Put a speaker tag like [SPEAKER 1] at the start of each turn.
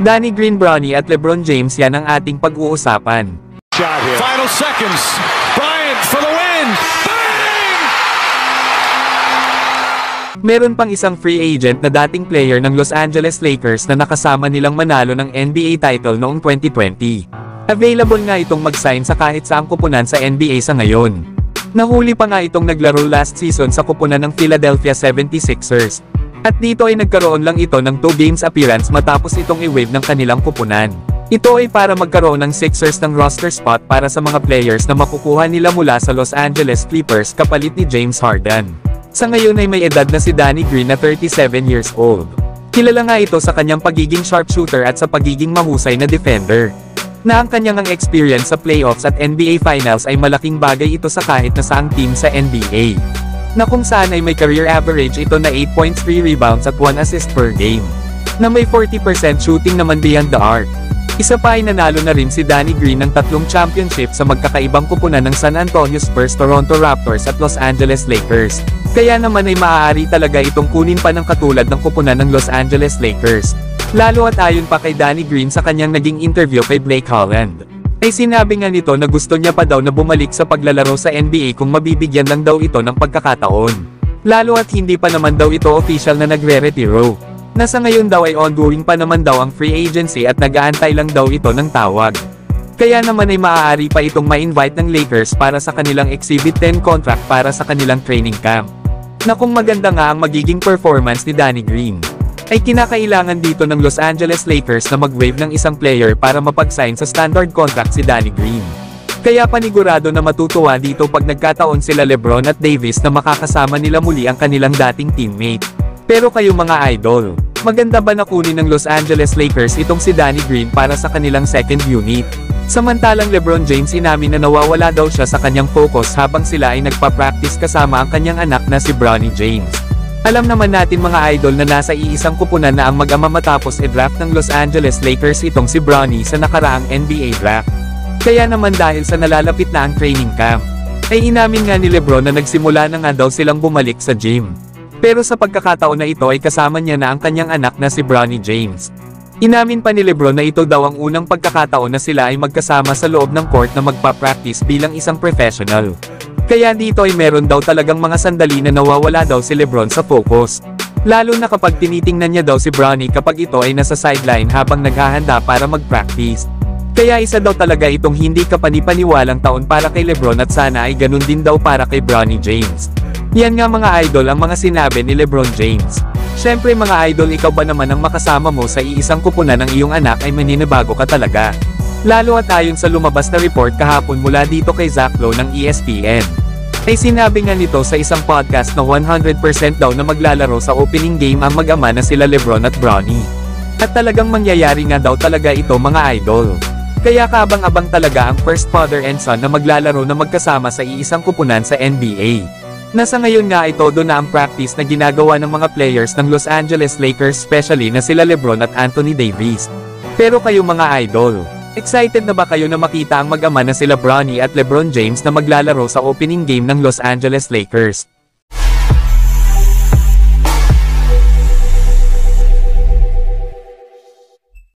[SPEAKER 1] Danny Green, Bronny at LeBron James, yan ang ating pag-uusapan.
[SPEAKER 2] Final seconds. Bryant for the win. Bang!
[SPEAKER 1] Meron pang isang free agent na dating player ng Los Angeles Lakers na nakasama nilang manalo ng NBA title noong 2020. Available nga itong mag-sign sa kahit saang kupunan sa NBA sa ngayon. Nahuli pa nga itong naglaro last season sa kupunan ng Philadelphia 76ers. At dito ay nagkaroon lang ito ng 2 games appearance matapos itong i-waive ng kanilang kupunan. Ito ay para magkaroon ng Sixers ng roster spot para sa mga players na makukuha nila mula sa Los Angeles Clippers kapalit ni James Harden. Sa ngayon ay may edad na si Danny Green na 37 years old. Kilala nga ito sa kanyang pagiging sharpshooter at sa pagiging mahusay na defender. Na ang kanyang experience sa playoffs at NBA Finals ay malaking bagay ito sa kahit na saang team sa NBA. Na kung saan ay may career average ito na 8 points, 3 rebounds at 1 assist per game. Na may 40% shooting naman beyond the arc. Isa pa ay nanalo na rin si Danny Green ng 3 championship sa magkakaibang kupunan ng San Antonio Spurs, Toronto Raptors at Los Angeles Lakers. Kaya naman ay maaari talaga itong kunin pa ng katulad ng kupunan ng Los Angeles Lakers. Lalo at ayon pa kay Danny Green sa kanyang naging interview kay Blake Holland. Ay sinabi nga nito na gusto niya pa daw na bumalik sa paglalaro sa NBA kung mabibigyan lang daw ito ng pagkakataon. Lalo at hindi pa naman daw ito official na nagre-retiro. Nasa ngayon daw ay ongoing pa naman daw ang free agency at nag-aantay lang daw ito ng tawag. Kaya naman ay maaari pa itong ma-invite ng Lakers para sa kanilang Exhibit 10 contract para sa kanilang training camp. Na kung maganda nga ang magiging performance ni Danny Green, ay kinakailangan dito ng Los Angeles Lakers na mag-waive ng isang player para mapag-sign sa standard contract si Danny Green. Kaya panigurado na matutuwa dito pag nagkataon sila LeBron at Davis na makakasama nila muli ang kanilang dating teammate. Pero kayo mga idol, maganda ba na kunin ng Los Angeles Lakers itong si Danny Green para sa kanilang second unit? Samantalang LeBron James inamin na nawawala daw siya sa kanyang focus habang sila ay nagpa-practice kasama ang kanyang anak na si Bronny James. Alam naman natin mga idol na nasa iisang kupunan na ang mag-ama matapos i-draft ng Los Angeles Lakers itong si Bronny sa nakaraang NBA draft. Kaya naman dahil sa nalalapit na ang training camp, ay inamin nga ni LeBron na nagsimula na nga daw silang bumalik sa gym. Pero sa pagkakataon na ito ay kasama niya na ang kanyang anak na si Bronny James. Inamin pa ni LeBron na ito daw ang unang pagkakataon na sila ay magkasama sa loob ng court na magpa-practice bilang isang professional. Kaya dito ay meron daw talagang mga sandali na nawawala daw si LeBron sa focus. Lalo na kapag tinitingnan niya daw si Bronny kapag ito ay nasa sideline habang naghahanda para mag-practice. Kaya isa daw talaga itong hindi kapanipaniwalang taon para kay LeBron at sana ay ganun din daw para kay Bronny James. Yan nga mga idol ang mga sinabi ni LeBron James. Syempre mga idol, ikaw ba naman ang makasama mo sa iisang kupunan ng iyong anak ay maninibago ka talaga. Lalo at ayon sa lumabas na report kahapon mula dito kay Zach Lowe ng ESPN. Ay sinabi nga nito sa isang podcast na 100% daw na maglalaro sa opening game ang mag-ama na sila LeBron at Bronny. At talagang mangyayari nga daw talaga ito mga idol. Kaya kaabang-abang talaga ang first father and son na maglalaro na magkasama sa iisang kupunan sa NBA. Nasa ngayon nga ay todo na ang practice na ginagawa ng mga players ng Los Angeles Lakers, especially na sila LeBron at Anthony Davis. Pero kayo mga idol, excited na ba kayo na makita ang mag-ama na sila Bronny at LeBron James na maglalaro sa opening game ng Los Angeles Lakers?